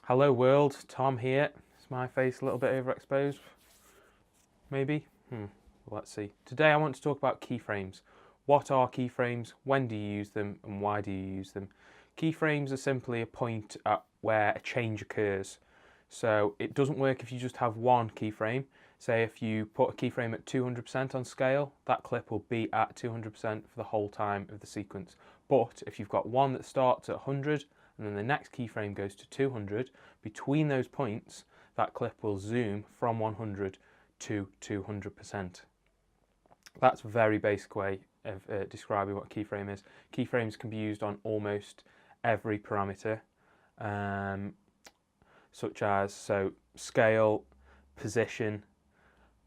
Hello world, Tom here. Is my face a little bit overexposed? Maybe? Let's see. Today I want to talk about keyframes. What are keyframes? When do you use them? And why do you use them? Keyframes are simply a point at where a change occurs. So it doesn't work if you just have one keyframe. Say if you put a keyframe at 200% on scale, that clip will be at 200% for the whole time of the sequence. But if you've got one that starts at 100 and then the next keyframe goes to 200, between those points, that clip will zoom from 100 to 200%. That's a very basic way of describing what a keyframe is. Keyframes can be used on almost every parameter, such as scale, position.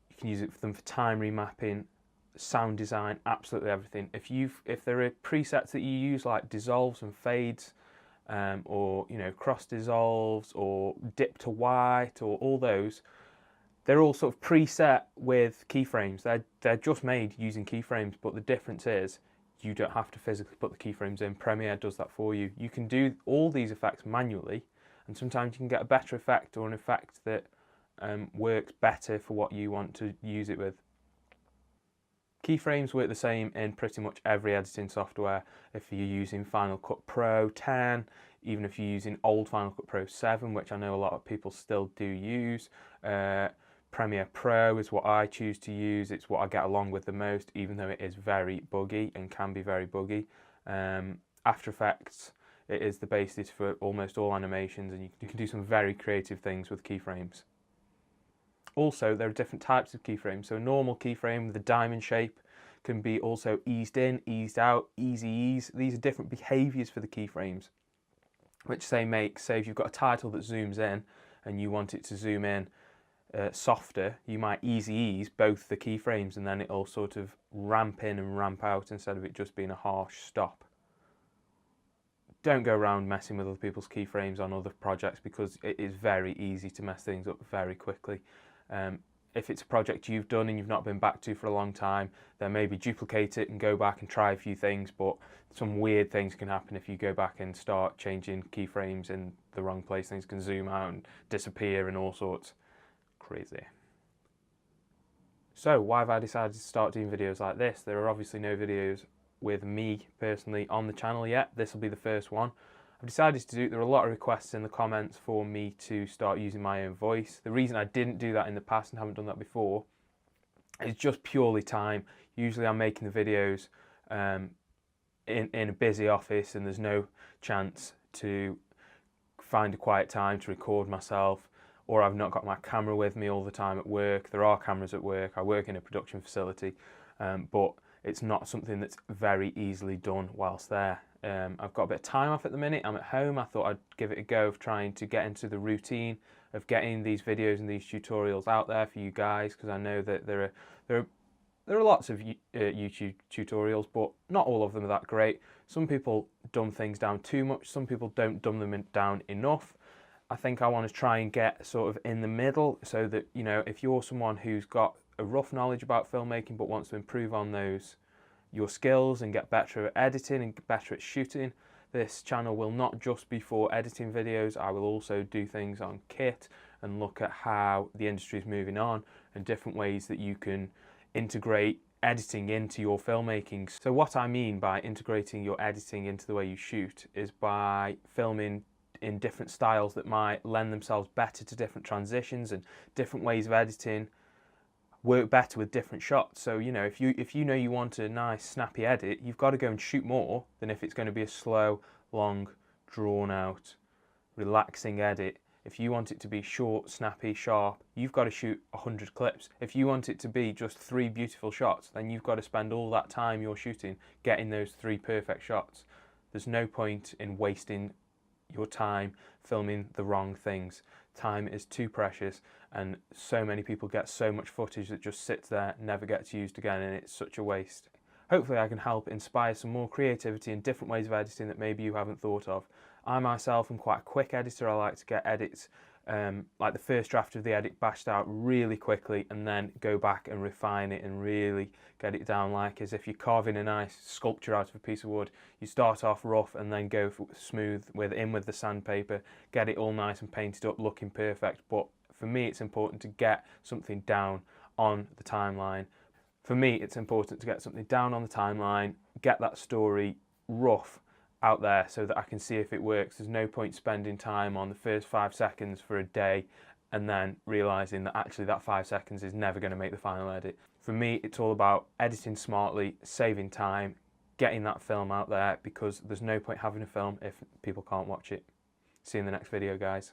You can use it for them for time remapping, sound design, absolutely everything. If there are presets that you use like dissolves and fades, or cross dissolves or dip to white or all those, they're all sort of preset with keyframes. They're just made using keyframes, but the difference is you don't have to physically put the keyframes in. Premiere does that for you. You can do all these effects manually, and sometimes you can get a better effect or an effect that works better for what you want to use it with. Keyframes work the same in pretty much every editing software. If you're using Final Cut Pro 10, even if you're using old Final Cut Pro 7, which I know a lot of people still do use, Premiere Pro is what I choose to use. It's what I get along with the most, even though it is very buggy and can be very buggy. After Effects, it is the basis for almost all animations, and you can do some very creative things with keyframes. Also, there are different types of keyframes. So a normal keyframe with a diamond shape can be also eased in, eased out, easy ease. These are different behaviors for the keyframes, which say if you've got a title that zooms in and you want it to zoom in softer, you might easy ease both the keyframes and then it'll sort of ramp in and ramp out instead of it just being a harsh stop. Don't go around messing with other people's keyframes on other projects because it is very easy to mess things up very quickly. If it's a project you've done and you've not been back to for a long time, then maybe duplicate it and go back and try a few things, but some weird things can happen if you go back and start changing keyframes in the wrong place. Things can zoom out and disappear and all sorts. Crazy. So why have I decided to start doing videos like this? There are obviously no videos with me personally on the channel yet. This will be the first one. I've decided to do, there are a lot of requests in the comments for me to start using my own voice. The reason I didn't do that in the past and haven't done that before is just purely time. Usually I'm making the videos in a busy office and there's no chance to find a quiet time to record myself, or I've not got my camera with me all the time at work. There are cameras at work. I work in a production facility, but it's not something that's very easily done whilst there. I've got a bit of time off at the minute. I'm at home. I thought I'd give it a go of trying to get into the routine of getting these videos and these tutorials out there for you guys, because I know that there are lots of YouTube tutorials, but not all of them are that great. Some people dumb things down too much. Some people don't dumb them down enough. I think I want to try and get sort of in the middle so that, if you're someone who's got a rough knowledge about filmmaking but wants to improve on your skills and get better at editing and get better at shooting, this channel will not just be for editing videos. I will also do things on kit and look at how the industry is moving on and different ways that you can integrate editing into your filmmaking. So what I mean by integrating your editing into the way you shoot is by filming in different styles that might lend themselves better to different transitions, and different ways of editing work better with different shots. So if you know you want a nice snappy edit, you've got to go and shoot more than if it's going to be a slow, long, drawn out, relaxing edit. If you want it to be short, snappy, sharp, you've got to shoot 100 clips. If you want it to be just 3 beautiful shots, then you've got to spend all that time you're shooting getting those 3 perfect shots. There's no point in wasting your time filming the wrong things. Time is too precious, and so many people get so much footage that just sits there, never gets used again, and it's such a waste. Hopefully I can help inspire some more creativity and different ways of editing that maybe you haven't thought of. I myself am quite a quick editor. I like to get edits like the first draft of the edit bashed out really quickly, and then go back and refine it and really get it down, like as if you're carving a nice sculpture out of a piece of wood. You start off rough and then go smooth with the sandpaper, get it all nice and painted up, looking perfect. But for me, it's important to get something down on the timeline. For me, it's important to get something down on the timeline, get that story rough out there so that I can see if it works. There's no point spending time on the first 5 seconds for a day and then realising that actually that 5 seconds is never going to make the final edit. For me, it's all about editing smartly, saving time, getting that film out there, because there's no point having a film if people can't watch it. See you in the next video, guys.